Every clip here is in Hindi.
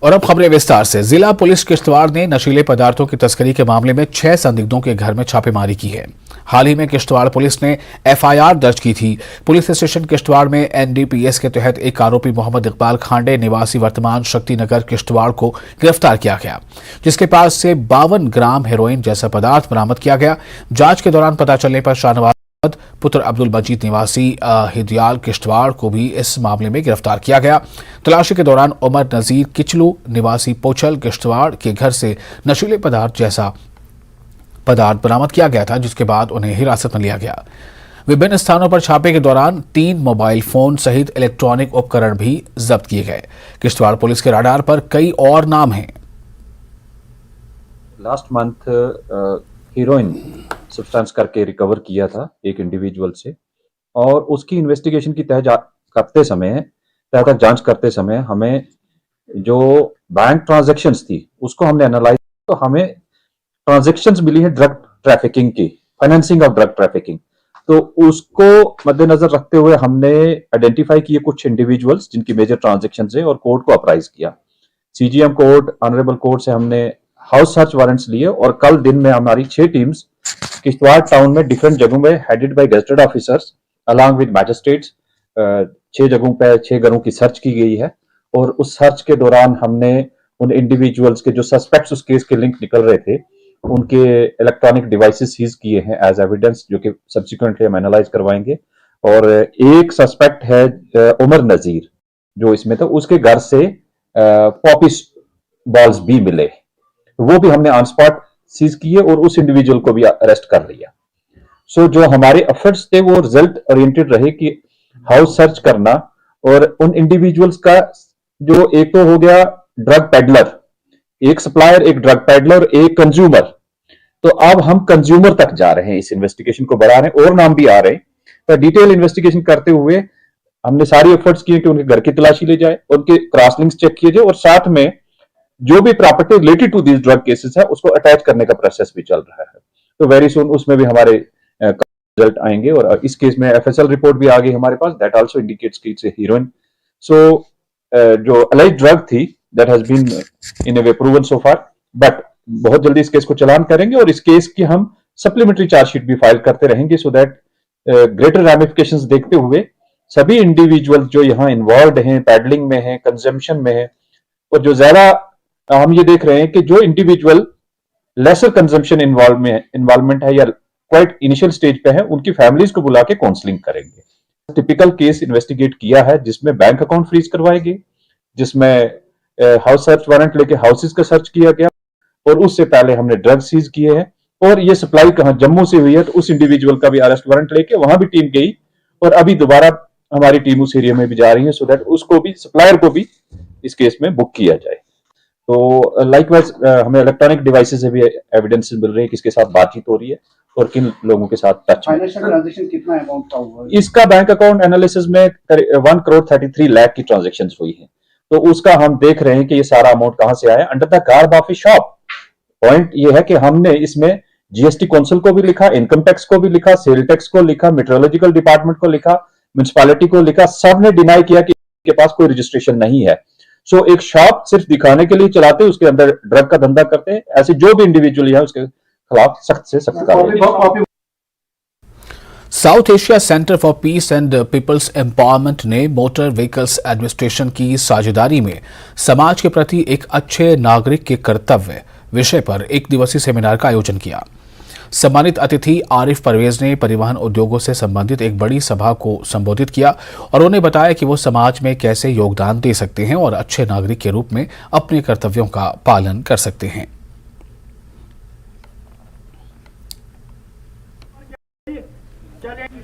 और अब खबरें विस्तार से। जिला पुलिस किश्तवाड़ ने नशीले पदार्थों की तस्करी के मामले में 6 संदिग्धों के घर में छापेमारी की है। हाल ही में किश्तवाड़ पुलिस ने एफआईआर दर्ज की थी। पुलिस स्टेशन किश्तवाड़ में एनडीपीएस के तहत एक आरोपी मोहम्मद इकबाल खांडे निवासी वर्तमान शक्तिनगर किश्तवाड़ को गिरफ्तार किया गया, जिसके पास से 52 ग्राम हेरोइन जैसा पदार्थ बरामद किया गया। जांच के दौरान पता चलने पर शाहनवाज पुत्र अब्दुल मजीद निवासी हिदयाल किश्तवाड़ को भी इस मामले में गिरफ्तार किया गया। तलाशी के दौरान उमर नजीर किचलू निवासी पोचल किश्तवाड़ के घर से नशीले पदार्थ जैसा पदार्थ बरामद किया गया था, जिसके बाद उन्हें हिरासत में लिया गया। विभिन्न स्थानों पर छापे के दौरान 3 मोबाइल फोन सहित इलेक्ट्रॉनिक उपकरण भी जब्त किए गए। किश्तवाड़ पुलिस के रडार पर कई और नाम हैं। लास्ट मंथ हीरोइन सब्सटेंस करके रिकवर किया था एक इंडिविजुअल से, और उसकी इन्वेस्टिगेशन की तह तक जांच करते समय हमें जो बैंक ट्रांजैक्शंस थी उसको हमने एनालाइज, तो हमें ट्रांजैक्शंस मिली है ड्रग ट्रैफिकिंग की, फाइनेंसिंग ऑफ ड्रग ट्रैफिकिंग। तो उसको मद्देनजर रखते हुए हमने आइडेंटिफाई किए कुछ इंडिविजुअल्स जिनकी मेजर ट्रांजैक्शंस है और कोर्ट को अप्राइज किया। सीजीएम कोर्ट, ऑनरेबल कोर्ट से हमने हाउस सर्च वारंट्स लिए, और कल दिन में हमारी 6 टीम्स किश्तवाड़ टाउन में डिफरेंट जगहों में headed by gazetted officers along with magistrates 6 जगहों पे 6 घरों की सर्च की गई है। और उस सर्च के दौरान हमने उन इंडिविजुअल्स के जो सस्पेक्ट्स उस केस के लिंक निकल रहे थे उनके इलेक्ट्रॉनिक डिवाइसेस सीज किए हैं एज एविडेंस, जो कि सब्सिक्वेंटली हम एनालाइज करवाएंगे। और एक सस्पेक्ट है उमर नजीर जो इसमें था, उसके घर से पॉपी बॉल्स भी मिले, वो भी हमने ऑन स्पॉट सीज किए और उस इंडिविजुअल को भी अरेस्ट कर लिया। सो जो हमारे एफर्ट्स थे वो रिजल्ट ओरिएंटेड रहे कि हाउस सर्च करना, और उन इंडिविजुअल्स का जो एक तो हो गया ड्रग पेडलर, एक सप्लायर, एक ड्रग पेडलर, एक कंज्यूमर। तो अब हम कंज्यूमर तक जा रहे हैं, इस इन्वेस्टिगेशन को बढ़ा रहे हैं, और नाम भी आ रहे हैं। तो डिटेल इन्वेस्टिगेशन करते हुए हमने सारी एफर्ट्स किए कि उनके घर की तलाशी ली जाए, उनके क्रॉस लिंक्स चेक किए जाए, और साथ में जो भी property related to this drug cases है उसको अटैच करने का प्रोसेस भी चल रहा है। तो वेरी सून उसमें भी हमारे रिजल्ट आएंगे, और इस केस में एफएसएल रिपोर्ट भी आ गई हमारे पास, दैट आल्सो इंडिकेट्स कि इट्स ए हीरोइन। सो जो अलाइड ड्रग थी that has been in a way proven so far, but बहुत जल्दी इस केस को चालान करेंगे, और इस केस की हम सप्लीमेंट्री चार्जशीट भी फाइल करते रहेंगे, सो दैट ग्रेटर रैमिफिकेशंस देखते हुए सभी इंडिविजुअल जो यहाँ इन्वॉल्व हैं, पैडलिंग में है, कंजम्पशन में है, और जो ज्यादा हम ये देख रहे हैं कि जो इंडिविजुअल लेसर कंजम्पशन इन्वॉल्वमेंट है या क्वाइट इनिशियल स्टेज पे है, उनकी फैमिलीज को बुला के काउंसलिंग करेंगे। टिपिकल केस इन्वेस्टिगेट किया है जिसमें बैंक अकाउंट फ्रीज करवाए गए, जिसमें हाउस सर्च वारंट लेके हाउसेस का सर्च किया गया, और उससे पहले हमने ड्रग सीज किए हैं। और ये सप्लाई कहां जम्मू से हुई है, तो उस इंडिविजुअल का भी अरेस्ट वारंट लेके वहां भी टीम गई, और अभी दोबारा हमारी टीम उस एरिया में भी जा रही है, सो दैट उसको भी, सप्लायर को भी इस केस में बुक किया जाए। तो लाइकवाइज हमें इलेक्ट्रॉनिक डिवाइसेस से भी एविडेंस मिल रही है किसके साथ बातचीत हो रही है और किन लोगों के साथ टच में। फाइनेंशियल ट्रांजैक्शन कितना अमाउंट का हुआ है? इसका बैंक अकाउंट एनालिसिस में 1 करोड़ 33 लाख की ट्रांजैक्शंस हुई है, तो उसका हम देख रहे हैं कि ये सारा अमाउंट कहां से आया, under the garb of A shop. Point ये है कि हमने इसमें जीएसटी काउंसिल को भी लिखा, इनकम टैक्स को भी लिखा, सेल टैक्स को लिखा, मेट्रोलॉजिकल डिपार्टमेंट को लिखा, म्युनिसिपैलिटी को लिखा, सबने डिनाई किया कि इनके पास कोई रजिस्ट्रेशन नहीं है। सो एक शॉप सिर्फ दिखाने के लिए चलाते, उसके अंदर ड्रग का धंधा करते हैं, ऐसे जो भी इंडिविजुअल है उसके खिलाफ सख्त से सख्त कार्रवाई। South Asia centre for peace and people's empowerment ने मोटर व्हीकल्स एडमिनिस्ट्रेशन की साझेदारी में समाज के प्रति एक अच्छे नागरिक के कर्तव्य विषय पर एक दिवसीय सेमिनार का आयोजन किया। सम्मानित अतिथि आरिफ परवेज ने परिवहन उद्योगों से संबंधित एक बड़ी सभा को संबोधित किया, और उन्होंने बताया कि वो समाज में कैसे योगदान दे सकते हैं और अच्छे नागरिक के रूप में अपने कर्तव्यों का पालन कर सकते हैं।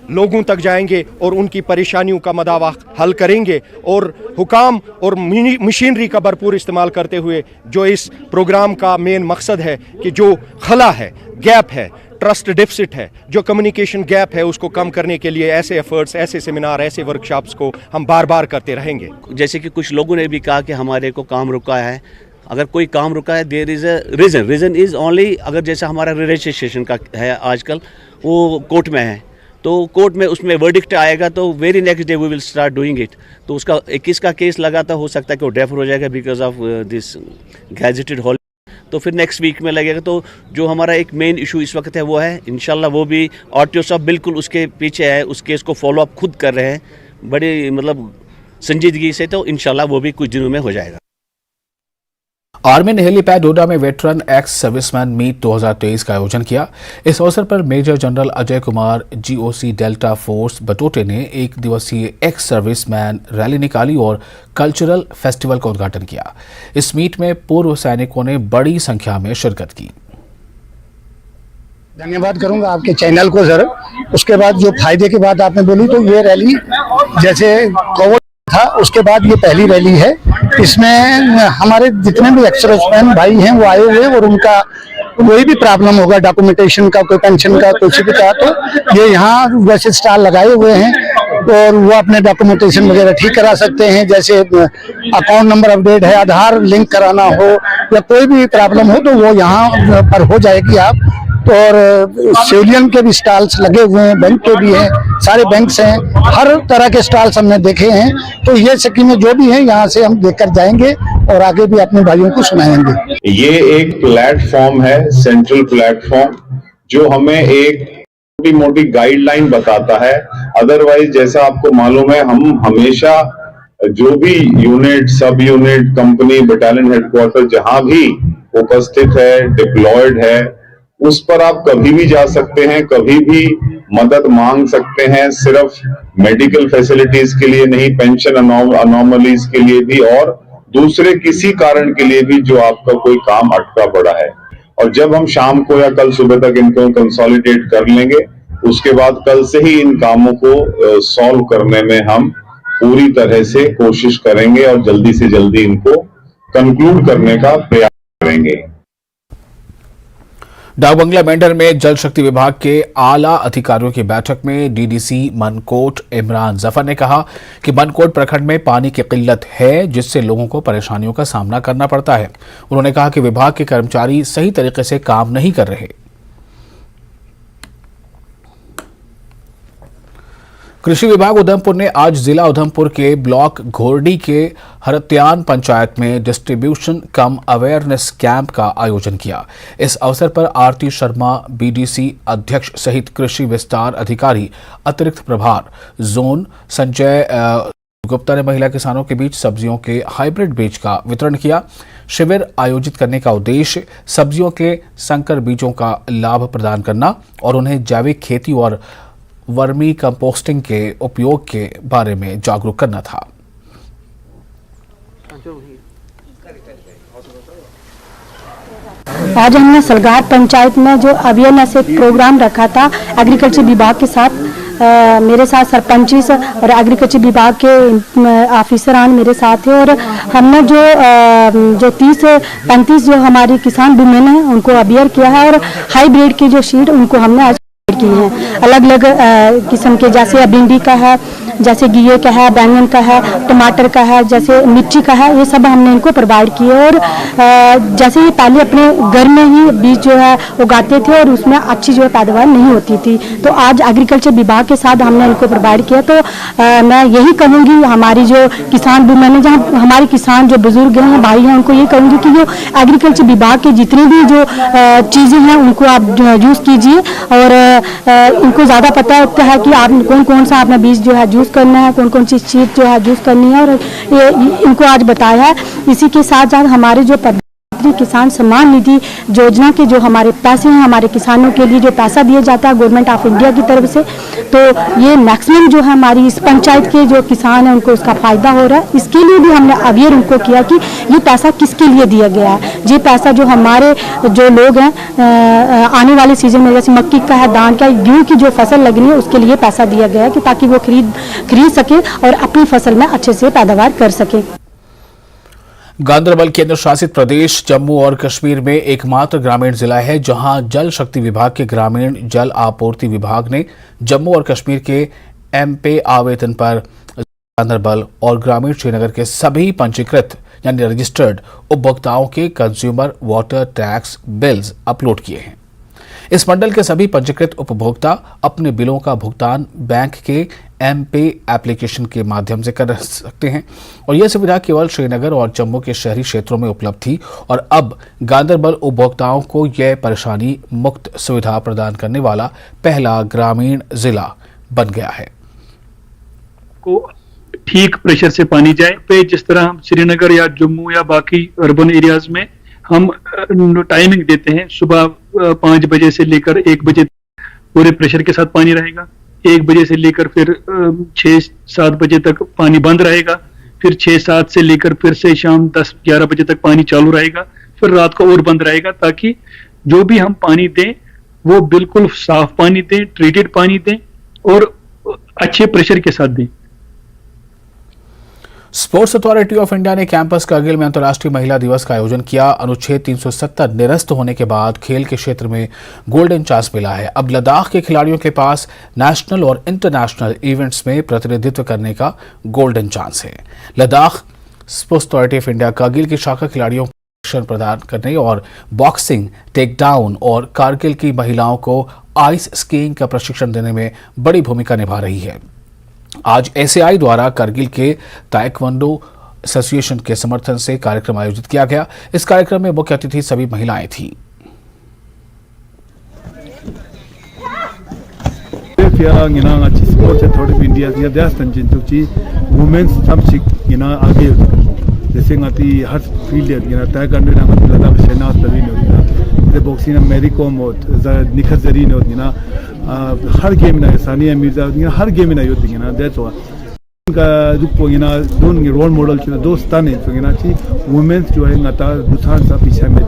लोगों तक जाएंगे और उनकी परेशानियों का मदावा हल करेंगे, और हुकाम और मशीनरी का भरपूर इस्तेमाल करते हुए जो इस प्रोग्राम का मेन मकसद है कि जो खला है, गैप है, ट्रस्ट डिफिसिट है, जो कम्युनिकेशन गैप है, उसको कम करने के लिए ऐसे एफर्ट्स, ऐसे सेमिनार, ऐसे वर्कशॉप्स को हम बार बार करते रहेंगे। जैसे कि कुछ लोगों ने भी कहा कि हमारे को काम रुका है, अगर कोई काम रुका है there is a reason is only, अगर जैसे हमारा रजिस्ट्रेशन का है आजकल वो कोर्ट में है, तो कोर्ट में उसमें वर्डिक्ट आएगा तो very next day we will start doing it. तो उसका 21 का केस लगा था, हो सकता है कि वो डेफर हो जाएगा because of this gazetted hall, तो फिर नेक्स्ट वीक में लगेगा। तो जो हमारा एक मेन इशू इस वक्त है वो है इंशाल्लाह वो भी आरटीओ साहब बिल्कुल उसके पीछे है, उस केस को फॉलो अप खुद कर रहे हैं बड़ी मतलब संजीदगी से, तो इंशाल्लाह वो भी कुछ दिनों में हो जाएगा। आर्मी ने हेलीपैड डोडा में वेटरन एक्स सर्विसमैन मीट 2023 का आयोजन किया। इस अवसर पर major general Ajay Kumar GOC delta force Batote ने एक दिवसीय एक्स सर्विसमैन रैली निकाली और कल्चरल फेस्टिवल का उद्घाटन किया। इस मीट में पूर्व सैनिकों ने बड़ी संख्या में शिरकत की। धन्यवाद करूंगा आपके चैनल को सर। उसके बाद जो फायदे की बात आपने बोली, तो ये रैली जैसे कोविड था उसके बाद ये पहली रैली है। इसमें हमारे जितने भी एक्स-सर्विसमैन भाई हैं वो आए हुए, और उनका कोई भी प्रॉब्लम होगा डॉक्यूमेंटेशन का, कोई पेंशन का, कुछ भी का, तो ये यहाँ वैसे स्टॉल लगाए हुए हैं और वो अपने डॉक्यूमेंटेशन वगैरह ठीक करा सकते हैं। जैसे अकाउंट नंबर अपडेट है, आधार लिंक कराना हो या कोई भी प्रॉब्लम हो तो वो यहाँ पर हो जाएगी आप। और सिविलियन के भी स्टॉल्स लगे हुए हैं, बैंक के भी हैं, सारे बैंक्स हैं, हर तरह के स्टॉल्स हमने देखे हैं। तो ये स्कीमें जो भी हैं यहाँ से हम लेकर जाएंगे और आगे भी अपने भाइयों को सुनाएंगे। ये एक प्लेटफॉर्म है, सेंट्रल प्लेटफॉर्म, जो हमें एक छोटी मोटी गाइडलाइन बताता है। अदरवाइज जैसा आपको मालूम है, हम हमेशा जो भी यूनिट, सब यूनिट, कंपनी, बटालियन हेडक्वार्टर जहां भी उपस्थित है, डिप्लॉयड है, उस पर आप कभी भी जा सकते हैं, कभी भी मदद मांग सकते हैं। सिर्फ मेडिकल फैसिलिटीज के लिए नहीं, पेंशन अनॉमलीज के लिए भी और दूसरे किसी कारण के लिए भी जो आपका कोई काम अटका पड़ा है। और जब हम शाम को या कल सुबह तक इनको कंसोलिडेट कर लेंगे, उसके बाद कल से ही इन कामों को सॉल्व करने में हम पूरी तरह से कोशिश करेंगे और जल्दी से जल्दी इनको कंक्लूड करने का प्रयास करेंगे। डाक बंगला मेंढर में जल शक्ति विभाग के आला अधिकारियों की बैठक में डीडीसी मनकोट इमरान जफर ने कहा कि मनकोट प्रखंड में पानी की किल्लत है, जिससे लोगों को परेशानियों का सामना करना पड़ता है। उन्होंने कहा कि विभाग के कर्मचारी सही तरीके से काम नहीं कर रहे। कृषि विभाग उधमपुर ने आज जिला उधमपुर के ब्लॉक घोरडी के हरत्यान पंचायत में डिस्ट्रीब्यूशन कम अवेयरनेस कैंप का आयोजन किया। इस अवसर पर आरती शर्मा बीडीसी अध्यक्ष सहित कृषि विस्तार अधिकारी अतिरिक्त प्रभार जोन संजय गुप्ता ने महिला किसानों के बीच सब्जियों के हाइब्रिड बीज का वितरण किया। शिविर आयोजित करने का उद्देश्य सब्जियों के संकर बीजों का लाभ प्रदान करना और उन्हें जैविक खेती और वर्मी कंपोस्टिंग के उपयोग के बारे में जागरूक करना था। आज हमने सलगार पंचायत में जो अवेयरनेस एक प्रोग्राम रखा था एग्रीकल्चर विभाग के साथ, मेरे साथ सरपंची और एग्रीकल्चर विभाग के ऑफिसरान मेरे साथ थे, और हमने जो 30-35 जो हमारी किसान वुमेन हैं उनको अवेयर किया है, और हाईब्रिड की जो सीड उनको हमने आज की हैं। अलग अलग किस्म के, जैसे भिंडी का है, जैसे घिये का है, बैंगन का है, टमाटर का है, जैसे मिर्ची का है, ये सब हमने इनको प्रोवाइड किए। और जैसे ये पहले अपने घर में ही बीज जो है उगाते थे और उसमें अच्छी जो है पैदावार नहीं होती थी, तो आज एग्रीकल्चर विभाग के साथ हमने इनको प्रोवाइड किया। तो मैं यही कहूँगी हमारी जो किसान वुमेन है, जहाँ हमारे किसान जो बुजुर्ग हैं, भाई हैं, उनको ये कहूँगी कि जो एग्रीकल्चर विभाग के जितनी भी जो चीज़ें हैं उनको आप यूज़ कीजिए, और इनको ज़्यादा पता होता है कि आप कौन सा आपने बीज जो है यूज़ करना है, कौन सी चीज़ जो है यूज़ करनी है, और ये इनको आज बताया है। इसी के साथ साथ हमारे जो किसान सम्मान निधि योजना के जो हमारे पैसे हैं, हमारे किसानों के लिए जो पैसा दिया जाता है गवर्नमेंट ऑफ इंडिया की तरफ से, तो ये मैक्सिमम जो है हमारी इस पंचायत के जो किसान हैं उनको उसका फायदा हो रहा है। इसके लिए भी हमने अवेयर उनको किया कि ये पैसा किसके लिए दिया गया है। ये पैसा जो हमारे जो लोग हैं आने वाले सीजन में, जैसे मक्की का है, धान का, गेहूँ की जो फसल लगनी है उसके लिए पैसा दिया गया है कि ताकि वो खरीद सके और अपनी फसल में अच्छे से पैदावार कर सके। गांदरबल केंद्र शासित प्रदेश जम्मू और कश्मीर में एकमात्र ग्रामीण जिला है जहां जल शक्ति विभाग के ग्रामीण जल आपूर्ति विभाग ने जम्मू और कश्मीर के एमपे आवेदन पर गांदरबल और ग्रामीण श्रीनगर के सभी पंजीकृत यानी रजिस्टर्ड उपभोक्ताओं के consumer water tax bills upload किए हैं। इस मंडल के सभी पंजीकृत उपभोक्ता अपने बिलों का भुगतान बैंक के एम-पे एप्लीकेशन के माध्यम से कर सकते हैं और यह सुविधा केवल श्रीनगर और जम्मू के शहरी क्षेत्रों में उपलब्ध थी और अब गांदरबल उपभोक्ताओं को यह परेशानी मुक्त सुविधा प्रदान करने वाला पहला ग्रामीण जिला बन गया है। को ठीक प्रेशर से पानी जाए पे जिस तरह हम श्रीनगर या जम्मू या बाकी अर्बन एरियाज में हम टाइमिंग देते हैं, सुबह 5 बजे से लेकर 1 बजे पूरे प्रेशर के साथ पानी रहेगा, 1 बजे से लेकर फिर 6-7 बजे तक पानी बंद रहेगा, फिर 6-7 से लेकर फिर से शाम 10-11 बजे तक पानी चालू रहेगा, फिर रात को और बंद रहेगा, ताकि जो भी हम पानी दें वो बिल्कुल साफ पानी दें, ट्रीटेड पानी दें और अच्छे प्रेशर के साथ दें। स्पोर्ट्स अथॉरिटी ऑफ इंडिया ने कैंपस कारगिल में अंतर्राष्ट्रीय महिला दिवस का आयोजन किया। अनुच्छेद 370 निरस्त होने के बाद खेल के क्षेत्र में गोल्डन चांस मिला है। अब लद्दाख के खिलाड़ियों के पास नेशनल और इंटरनेशनल इवेंट्स में प्रतिनिधित्व करने का गोल्डन चांस है। Ladakh sports authority of India Kargil की शाखा खिलाड़ियों को प्रशिक्षण प्रदान करने और बॉक्सिंग, टेक डाउन और कारगिल की महिलाओं को आइस स्कीइंग का प्रशिक्षण देने में बड़ी भूमिका निभा रही है। आज एसएआई द्वारा कारगिल के ताइक्वांडो एसोसिएशन के समर्थन से कार्यक्रम आयोजित किया गया। इस कार्यक्रम में मुख्य अतिथि सभी महिलाएं थीं। Sports authority of India women's आगे जैसे हर field taekwondo Ladakh Shahnaz Tarin boxing Mary Kom Nikhat Zareen हर गेम ना सानिया मिर्जा हर गेम ना दैट्स व्हाई का रुपो दोन रोल मॉडल दोस्त वुमेन्स जो है दुसान सा पीछे में।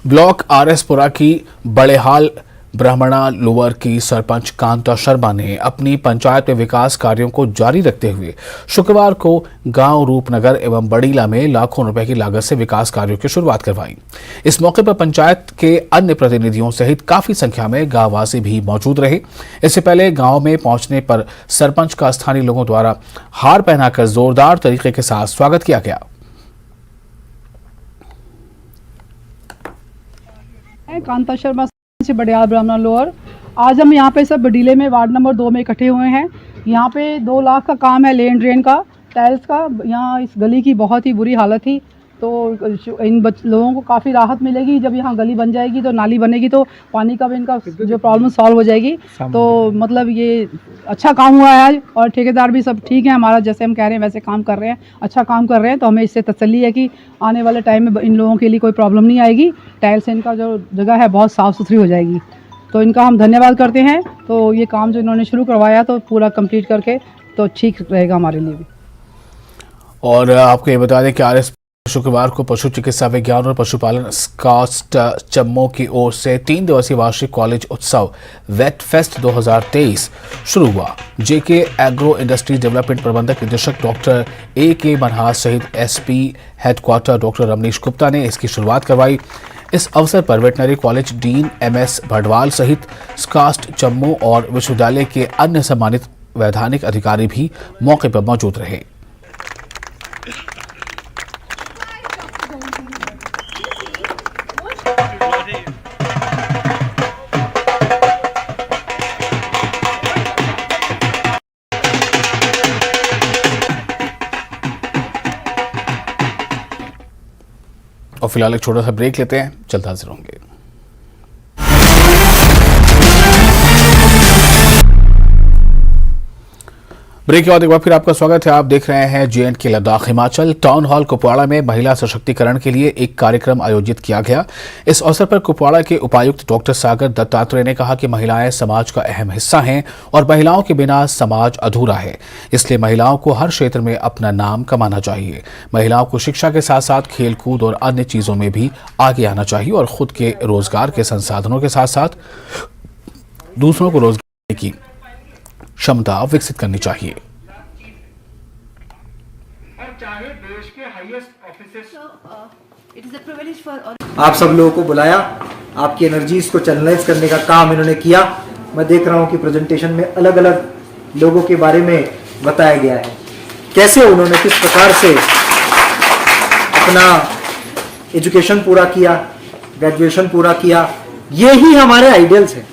ब्लॉक आरएसपुरा की बड़ेहाल ब्राह्मणा लोअर की सरपंच कांता शर्मा ने अपनी पंचायत में विकास कार्यों को जारी रखते हुए शुक्रवार को गांव रूपनगर एवं बड़ीला में लाखों रुपए की लागत से विकास कार्यों की शुरुआत करवाई। इस मौके पर पंचायत के अन्य प्रतिनिधियों सहित काफी संख्या में गांववासी भी मौजूद रहे। इससे पहले गांव में पहुंचने पर सरपंच का स्थानीय लोगों द्वारा हार पहनाकर जोरदार तरीके के साथ स्वागत किया गया। कांता शर्मा से बड़ियाल ब्राह्मणा लोअर। आज हम यहाँ पे सब बडीले में वार्ड नंबर 2 में इकट्ठे हुए हैं। यहाँ पे 2 लाख का काम है लेन ड्रेन का, टाइल्स का। यहाँ इस गली की बहुत ही बुरी हालत थी, तो इन लोगों को काफ़ी राहत मिलेगी। जब यहाँ गली बन जाएगी तो नाली बनेगी तो पानी का भी इनका जो प्रॉब्लम सॉल्व हो जाएगी। तो मतलब ये अच्छा काम हुआ है आज, और ठेकेदार भी सब ठीक है हमारा, जैसे हम कह रहे हैं वैसे काम कर रहे हैं, अच्छा काम कर रहे हैं। तो हमें इससे तसल्ली है कि आने वाले टाइम में इन लोगों के लिए कोई प्रॉब्लम नहीं आएगी। टाइल्स से इनका जो जगह है बहुत साफ़ सुथरी हो जाएगी, तो इनका हम धन्यवाद करते हैं। तो ये काम जो इन्होंने शुरू करवाया तो पूरा कंप्लीट करके तो ठीक रहेगा हमारे लिए भी। और आपको ये बता दें कि आरएस शुक्रवार को पशु चिकित्सा विज्ञान और पशुपालन कास्ट जम्मू की ओर से 3 दिवसीय वार्षिक कॉलेज उत्सव वेट फेस्ट 2023 शुरू हुआ। जेके एग्रो इंडस्ट्री डेवलपमेंट प्रबंधक निदेशक डॉक्टर AK मनहास सहित SP headquarter doctor Ramnish Gupta ने इसकी शुरुआत करवाई। इस अवसर पर veterinary college dean MS Bhadwal सहित कास्ट जम्मू और विश्वविद्यालय के अन्य सम्मानित वैधानिक अधिकारी भी मौके पर मौजूद रहे। और फिलहाल एक छोटा सा ब्रेक लेते हैं, चलते हाजिर होंगे। ब्रेक के बाद एक बार फिर आपका स्वागत है। आप देख रहे हैं JNK Ladakh Himachal. Town hall Kupwara में महिला सशक्तिकरण के लिए एक कार्यक्रम आयोजित किया गया। इस अवसर पर कुपवाड़ा के उपायुक्त डॉक्टर सागर दत्तात्रेय ने कहा कि महिलाएं समाज का अहम हिस्सा हैं और महिलाओं के बिना समाज अधूरा है, इसलिए महिलाओं को हर क्षेत्र में अपना नाम कमाना चाहिए। महिलाओं को शिक्षा के साथ साथ खेलकूद और अन्य चीजों में भी आगे आना चाहिए और खुद के रोजगार के संसाधनों के साथ साथ दूसरों को रोजगार की क्षमता विकसित करनी चाहिए। आप सब लोगों को बुलाया, आपकी एनर्जीज को चैनलाइज करने का काम इन्होंने किया। मैं देख रहा हूं कि प्रेजेंटेशन में अलग अलग लोगों के बारे में बताया गया है, कैसे उन्होंने किस प्रकार से अपना एजुकेशन पूरा किया, ग्रेजुएशन पूरा किया, यही हमारे आइडियल्स हैं,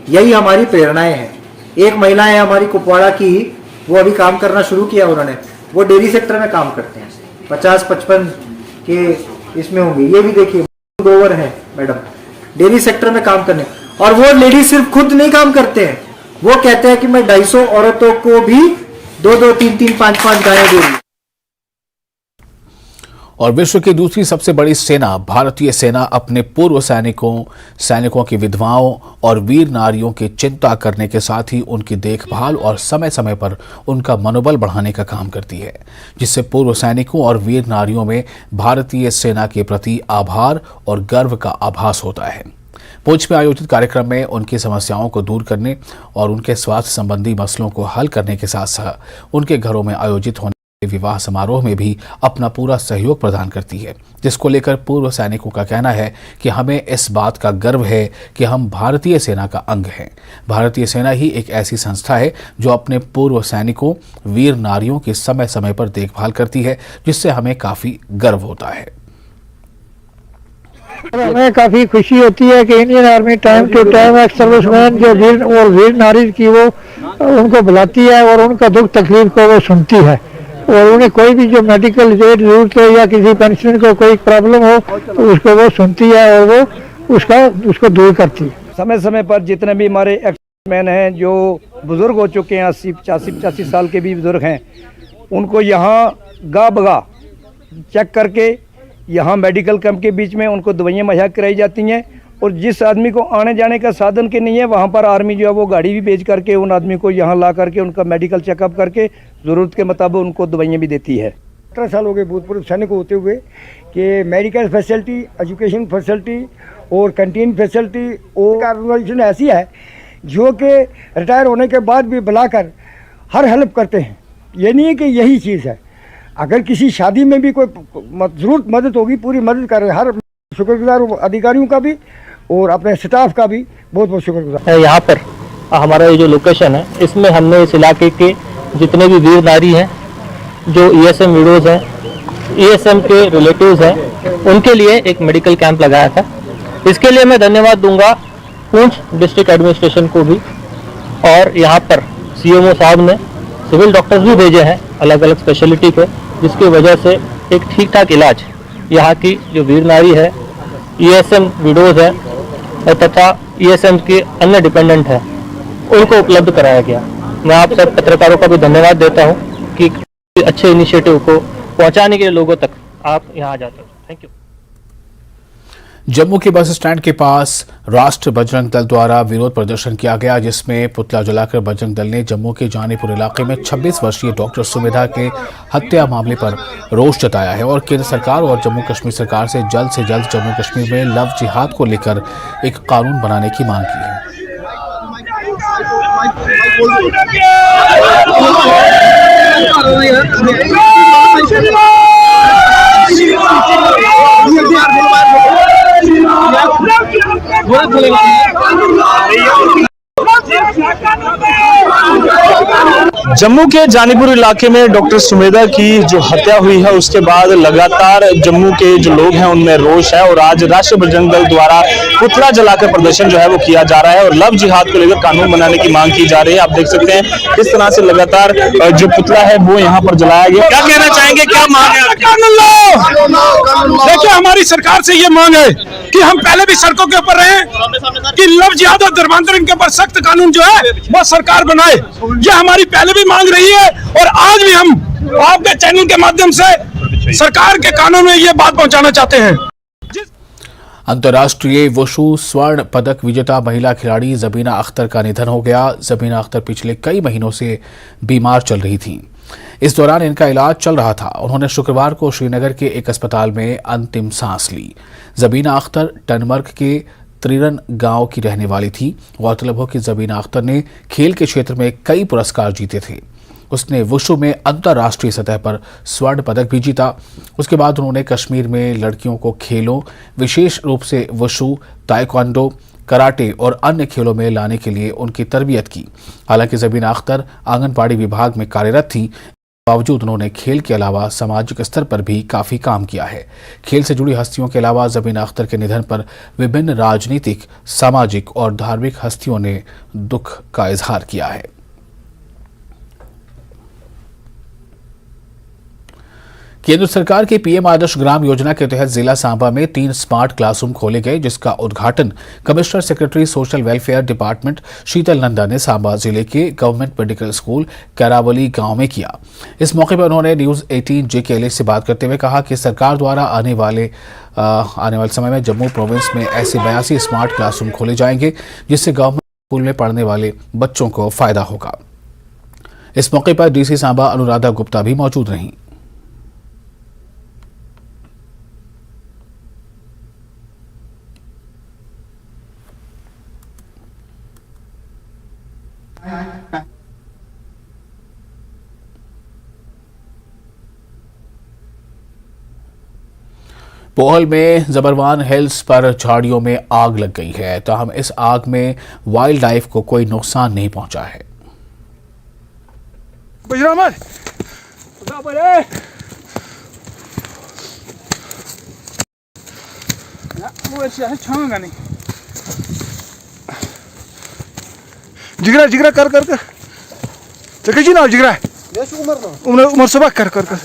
यही हमारी प्रेरणाएं हैं। एक महिला है हमारी कुपवाड़ा की, वो अभी काम करना शुरू किया उन्होंने, वो डेयरी सेक्टर में काम करते हैं, 50-55 के इसमें होंगे। ये भी देखिए गोवर है मैडम, डेयरी सेक्टर में काम करने, और वो लेडी सिर्फ खुद नहीं काम करते हैं, वो कहते हैं कि मैं 250 औरतों को भी 2-2, 3-3, 5-5 गायें दे रही। और विश्व की दूसरी सबसे बड़ी सेना भारतीय सेना अपने पूर्व सैनिकों की विधवाओं और वीर नारियों की चिंता करने के साथ ही उनकी देखभाल और समय समय पर उनका मनोबल बढ़ाने का काम करती है, जिससे पूर्व सैनिकों और वीर नारियों में भारतीय सेना के प्रति आभार और गर्व का आभास होता है। पुंछ में आयोजित कार्यक्रम में उनकी समस्याओं को दूर करने और उनके स्वास्थ्य संबंधी मसलों को हल करने के साथ साथ उनके घरों में आयोजित होने विवाह समारोह में भी अपना पूरा सहयोग प्रदान करती है, जिसको लेकर पूर्व सैनिकों का कहना है कि हमें इस बात का गर्व है कि हम भारतीय सेना का अंग हैं। भारतीय सेना ही एक ऐसी संस्था है जो अपने पूर्व सैनिकों वीर नारियों की समय समय पर देखभाल करती है, जिससे हमें काफी गर्व होता है। हमें काफी खुशी होती है कि Indian army time to time ex serviceman जो वीर नारी की वो उनको बुलाती है और उनका दुख तकलीफ को वो सुनती है, और उन्हें कोई भी जो मेडिकल जरूरत हो या किसी पेंशन को कोई प्रॉब्लम हो तो उसको वो सुनती है और वो उसको दूर करती है। समय समय पर जितने भी हमारे एक्समैन हैं जो बुजुर्ग हो चुके हैं, 80-85 साल के भी बुजुर्ग हैं, उनको यहाँ गा बगा चेक करके यहाँ मेडिकल कैंप के बीच में उनको दवाइयाँ मुहैया कराई जाती हैं, और जिस आदमी को आने जाने का साधन के नहीं है वहाँ पर आर्मी जो है वो गाड़ी भी भेज करके उन आदमी को यहाँ ला करके उनका मेडिकल चेकअप करके ज़रूरत के मुताबिक उनको दवाइयाँ भी देती है। 18 साल हो गए भूतपूर्व सैनिक होते हुए कि मेडिकल फैसिलिटी, एजुकेशन फैसिलिटी और कैंटीन फैसिलिटी और ऑर्गेनाइजेशन ऐसी है जो कि रिटायर होने के बाद भी बुलाकर हर हेल्प करते हैं। ये नहीं है कि यही चीज़ है, अगर किसी शादी में भी कोई ज़रूरत मदद होगी पूरी मदद कर रहे हैं। हर शुक्रगुजार अधिकारियों का भी और अपने स्टाफ का भी बहुत बहुत शुक्रगुजार। यहाँ पर हमारा ये जो लोकेशन है इसमें हमने इस इलाके के जितने भी वीर नारी हैं, जो ESM विडोज हैं, ESM के रिलेटिव्स हैं, उनके लिए एक मेडिकल कैंप लगाया था। इसके लिए मैं धन्यवाद दूंगा पुंछ डिस्ट्रिक्ट एडमिनिस्ट्रेशन को भी, और यहाँ पर CMO साहब ने सिविल डॉक्टर्स भी भेजे हैं अलग अलग स्पेशलिटी पे, जिसकी वजह से एक ठीक ठाक इलाज यहाँ की जो वीर नारी है, ESM विडोज है तथा ESM के अन्य डिपेंडेंट है, उनको उपलब्ध कराया गया। मैं आप सब पत्रकारों का भी धन्यवाद देता हूँ कि अच्छे इनिशिएटिव को पहुँचाने के लिए लोगों तक आप यहाँ जाते हो। Thank you. जम्मू के बस स्टैंड के पास राष्ट्र बजरंग दल द्वारा विरोध प्रदर्शन किया गया, जिसमें पुतला जलाकर बजरंग दल ने जम्मू के जानीपुर इलाके में 26 वर्षीय डॉक्टर सुमेधा के हत्या मामले पर रोष जताया है और केंद्र सरकार और जम्मू कश्मीर सरकार से जल्द जम्मू कश्मीर में लव जिहाद को लेकर एक कानून बनाने की मांग की है। जम्मू के जानीपुर इलाके में डॉक्टर सुमेधा की जो हत्या हुई है उसके बाद लगातार जम्मू के जो लोग हैं उनमें रोष है, और आज राष्ट्रीय बजरंग दल द्वारा पुतला जलाकर प्रदर्शन जो है वो किया जा रहा है और लव जिहाद को लेकर कानून बनाने की मांग की जा रही है। आप देख सकते हैं किस तरह से लगातार जो पुतला है वो यहाँ पर जलाया गया। क्या कहना चाहेंगे, क्या मांग है? कानून लो। देखिए हमारी सरकार से ये मांग है कि हम पहले भी सड़कों के ऊपर रहे कि लव जिहाद और धर्मांतरण के ऊपर सख्त कानून जो है वो सरकार बनाए। ये हमारी पहले भी मांग रही है और आज भी हम आपके चैनल के माध्यम से सरकार के कानून में ये बात पहुंचाना चाहते हैं। अंतर्राष्ट्रीय वुशु स्वर्ण पदक विजेता महिला खिलाड़ी ज़बीना अख्तर का निधन हो गया। ज़बीना अख्तर पिछले कई महीनों से बीमार चल रही थीं। इस दौरान इनका इलाज चल रहा था। उन्होंने शुक्रवार को श्रीनगर के एक अस्पताल में अंतिम सांस ली। ज़बीना अख्तर टनमर्ग के त्रिरन गांव की रहने वाली थी। गौरतलब हो कि ज़बीना अख्तर ने खेल के क्षेत्र में कई पुरस्कार जीते थे। उसने वुशु में अंतर्राष्ट्रीय सतह पर स्वर्ण पदक भी जीता। उसके बाद उन्होंने कश्मीर में लड़कियों को खेलों, विशेष रूप से वुशु, ताइक्वांडो, कराटे और अन्य खेलों में लाने के लिए उनकी तरबियत की। हालांकि ज़बीना अख्तर आंगनबाड़ी विभाग में कार्यरत थी। बावजूद उन्होंने खेल के अलावा सामाजिक स्तर पर भी काफी काम किया है। खेल से जुड़ी हस्तियों के अलावा ज़बीना अख्तर के निधन पर विभिन्न राजनीतिक, सामाजिक और धार्मिक हस्तियों ने दुख का इजहार किया है। केंद्र सरकार की पीएम आदर्श ग्राम योजना के तहत जिला सांबा में 3 स्मार्ट क्लासरूम खोले गए, जिसका उद्घाटन commissioner secretary social welfare department Sheetal Nanda ने सांबा जिले के गवर्नमेंट मेडिकल स्कूल कैरावली गांव में किया। इस मौके पर उन्होंने न्यूज 18 JKLH से बात करते हुए कहा कि सरकार द्वारा आने वाले समय में जम्मू प्रोविंस में ऐसे 82 स्मार्ट क्लासरूम खोले जाएंगे, जिससे गवर्नमेंट स्कूल में पढ़ने वाले बच्चों को फायदा होगा। इस मौके पर DC सांबा अनुराधा गुप्ता भी मौजूद रहीं। पोहल में जबरवान हिल्स पर झाड़ियों में आग लग गई है, ताहम इस आग में वाइल्ड लाइफ को कोई नुकसान नहीं पहुंचा है। जिगरा जिगरा कर कर कर चके ना जिगरा उमर सुबह कर कर कर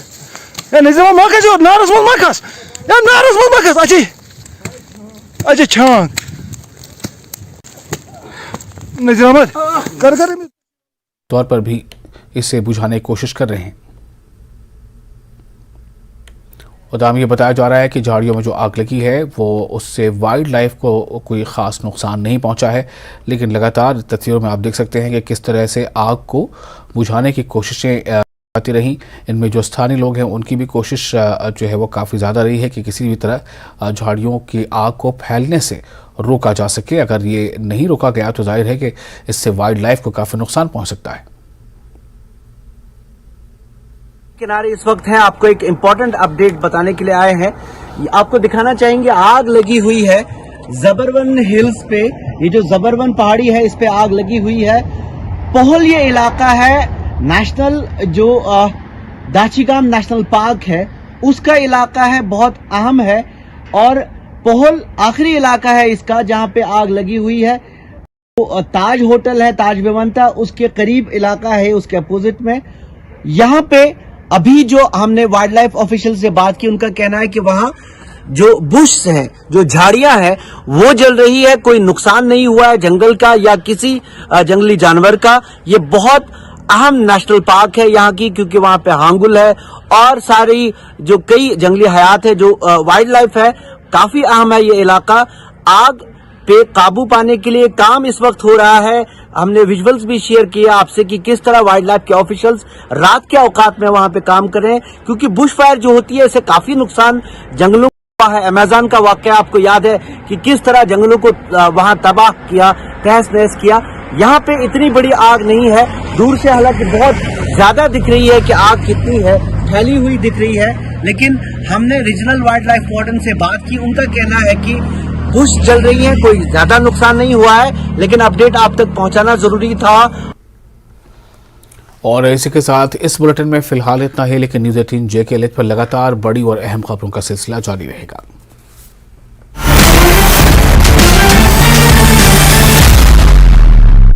या निजाम माखस और नारस मत माखस या नारस मत माखस अच्छी अच्छी छांग निजाम कर कर तौर पर भी इसे बुझाने की कोशिश कर रहे हैं। और ये बताया जा रहा है कि झाड़ियों में जो आग लगी है वो उससे वाइल्ड लाइफ को कोई ख़ास नुकसान नहीं पहुंचा है, लेकिन लगातार तस्वीरों में आप देख सकते हैं कि किस तरह से आग को बुझाने की कोशिशें आती रहीं। इनमें जो स्थानीय लोग हैं उनकी भी कोशिश जो है वो काफ़ी ज़्यादा रही है कि किसी भी तरह झाड़ियों की आग को फैलने से रोका जा सके। अगर ये नहीं रोका गया तो जाहिर है कि इससे वाइल्ड लाइफ को काफ़ी नुकसान पहुँच सकता है। किनारे इस वक्त है, आपको एक इम्पोर्टेंट अपडेट बताने के लिए आए हैं। आपको दिखाना चाहेंगे आग लगी हुई है जबरवन हिल्स पे। ये जो जबरवन पहाड़ी है इस पे आग लगी हुई है। पोहल ये इलाका है नेशनल जो दाचीगाम नेशनल पार्क है उसका इलाका है, बहुत अहम है। और पोहल आखिरी इलाका है इसका जहां पे आग लगी हुई है। तो ताज होटल है, ताज विवंता, उसके करीब इलाका है, उसके अपोजिट में। यहाँ पे अभी जो हमने वाइल्ड लाइफ ऑफिशियल से बात की उनका कहना है कि वहां जो बुश है, जो झाड़ियां हैं वो जल रही है, कोई नुकसान नहीं हुआ है जंगल का या किसी जंगली जानवर का। ये बहुत अहम नेशनल पार्क है यहाँ की, क्योंकि वहां पे हांगुल है और सारी जो कई जंगली हयात है, जो वाइल्ड लाइफ है, काफी अहम है ये इलाका। आग पे काबू पाने के लिए काम इस वक्त हो रहा है। हमने विजुअल्स भी शेयर किया आपसे कि किस तरह वाइल्ड लाइफ के ऑफिशियल्स रात के औकात में वहां पे काम कर रहे हैं, क्योंकि बुश फायर जो होती है इससे काफी नुकसान जंगलों को है। अमेज़न का वाकया आपको याद है कि किस तरह जंगलों को वहां तबाह किया, तहस नहस किया। यहाँ पे इतनी बड़ी आग नहीं है, दूर से हालांकि बहुत ज्यादा दिख रही है कि आग कितनी है, फैली हुई दिख रही है। लेकिन हमने रीजनल वाइल्ड लाइफ वार्डन से बात की, उनका कहना है कि बुश जल रही है, कोई ज्यादा नुकसान नहीं हुआ है, लेकिन अपडेट आप तक पहुंचाना जरूरी था। और इसी के साथ इस बुलेटिन में फिलहाल इतना ही, लेकिन न्यूज़ 18 JKLH पर लगातार बड़ी और अहम खबरों का सिलसिला जारी रहेगा।